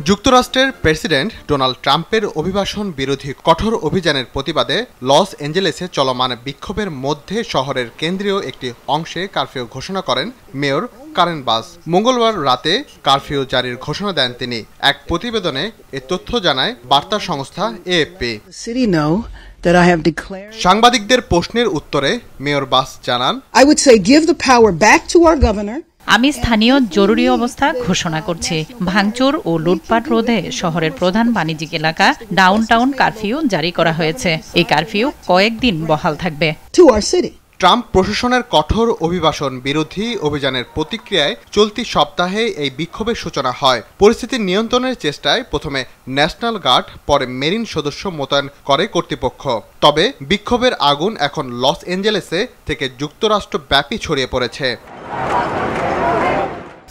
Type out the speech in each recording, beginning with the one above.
যুক্তরাষ্ট্রের president Donald ট্রাম্পের অভিবাসন বিরোধী কঠোর অভিযানের প্রতিবাদে লস অ্যাঞ্জেলেসে চলমান বিক্ষোভের মধ্যে শহরের কেন্দ্রীয় একটি অংশে কারফিউ ঘোষণা করেন মেয়র কারেন বাস। মঙ্গলবার রাতে কারফিউ জারির ঘোষণা দেন তিনি। এক প্রতিবেদনে এ তথ্য জানায় বার্তা সংস্থা এএফপি। সাংবাদিকদের প্রশ্নের উত্তরে মেয়র বাস জানান, আমি স্থানীয় জরুরি অবস্থা ঘোষণা করছি। ভাঙচুর ও লুটপাট রোধে শহরের প্রধান বাণিজ্যিক এলাকা ডাউনটাউন কারফিউ জারি করা হয়েছে। এই কারফিউ কয়েকদিন বহাল থাকবে। ট্রাম্প প্রশাসনের কঠোর অভিবাসন বিরোধী অভিযানের প্রতিক্রিয়ায় চলতি সপ্তাহে এই বিক্ষোভের সূচনা হয়। পরিস্থিতি নিয়ন্ত্রণের চেষ্টায় প্রথমে ন্যাশনাল গার্ড, পরে মেরিন সদস্য মোতায়েন করে কর্তৃপক্ষ। তবে বিক্ষোভের আগুন এখন লস অ্যাঞ্জেলেসে থেকে যুক্তরাষ্ট্রব্যাপী ছড়িয়ে পড়েছে।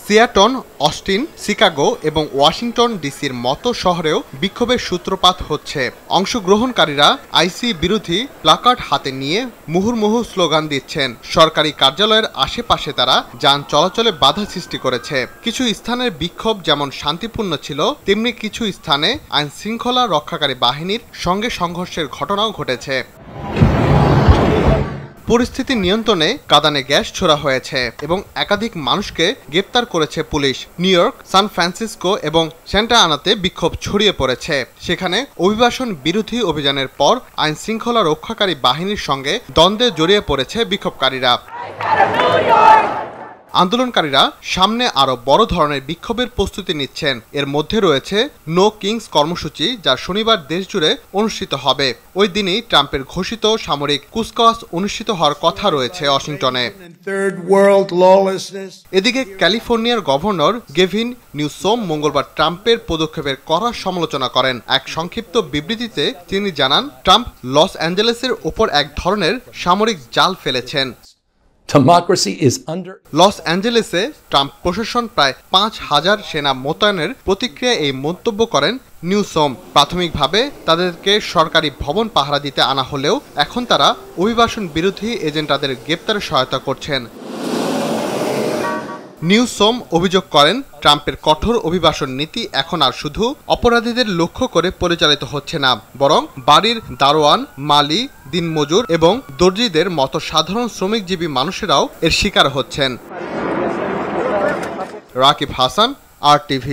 সিয়াটন, অস্টিন, শিকাগো এবং ওয়াশিংটন ডিসির মতো শহরেও বিক্ষোভের সূত্রপাত হচ্ছে। অংশগ্রহণকারীরা আইসি বিরোধী প্লাকার্ড হাতে নিয়ে মুহুর্মুহু স্লোগান দিচ্ছেন। সরকারি কার্যালয়ের আশেপাশে তারা যান চলাচলে বাধা সৃষ্টি করেছে। কিছু স্থানের বিক্ষোভ যেমন শান্তিপূর্ণ ছিল, তেমনি কিছু স্থানে আইন শৃঙ্খলা রক্ষাকারী বাহিনীর সঙ্গে সংঘর্ষের ঘটনাও ঘটেছে। পরিস্থিতি নিয়ন্ত্রণে কাঁদানে গ্যাস ছোড়া হয়েছে এবং একাধিক মানুষকে গ্রেপ্তার করেছে পুলিশ। নিউ ইয়র্ক, সান ফ্রান্সিসকো এবং সান্টা আনাতে বিক্ষোভ ছড়িয়ে পড়েছে। সেখানে অভিবাসন বিরোধী অভিযানের পর আইন শৃঙ্খলা রক্ষাকারী বাহিনীর সঙ্গে দ্বন্দ্বে জড়িয়ে পড়েছে বিক্ষোভকারীরা। আন্দোলনকারীরা সামনে আরও বড় ধরনের বিক্ষোভের প্রস্তুতি নিচ্ছেন। এর মধ্যে রয়েছে নো কিংস কর্মসূচি, যা শনিবার দেশজুড়ে অনুষ্ঠিত হবে। ওই দিনই ট্রাম্পের ঘোষিত সামরিক কুচকাওয়াজ অনুষ্ঠিত হওয়ার কথা রয়েছে ওয়াশিংটনে। এদিকে ক্যালিফোর্নিয়ার গভর্নর গেভিন নিউসোম মঙ্গলবার ট্রাম্পের পদক্ষেপের কড়া সমালোচনা করেন। এক সংক্ষিপ্ত বিবৃতিতে তিনি জানান, ট্রাম্প লস অ্যাঞ্জেলেসের ওপর এক ধরনের সামরিক জাল ফেলেছেন। লস অ্যাঞ্জেলেসে ট্রাম্প প্রশাসন প্রায় ৫,০০০ সেনা মোতায়েনের প্রতিক্রিয়ায় এই মন্তব্য করেন নিউসোম। প্রাথমিকভাবে তাদেরকে সরকারি ভবন পাহারা দিতে আনা হলেও এখন তারা অভিবাসন বিরোধী এজেন্টদের গ্রেপ্তারে সহায়তা করছেন। নিউসোম অভিযোগ করেন, ট্রাম্পের কঠোর অভিবাসন নীতি এখন আর শুধু অপরাধীদের লক্ষ্য করে পরিচালিত হচ্ছে না, বরং বাড়ির দারোয়ান, মালি, দিনমজুর এবং দর্জিদের মতো সাধারণ শ্রমিকজীবী মানুষেরাও এর শিকার হচ্ছেন। রাকিব হাসান, RTV।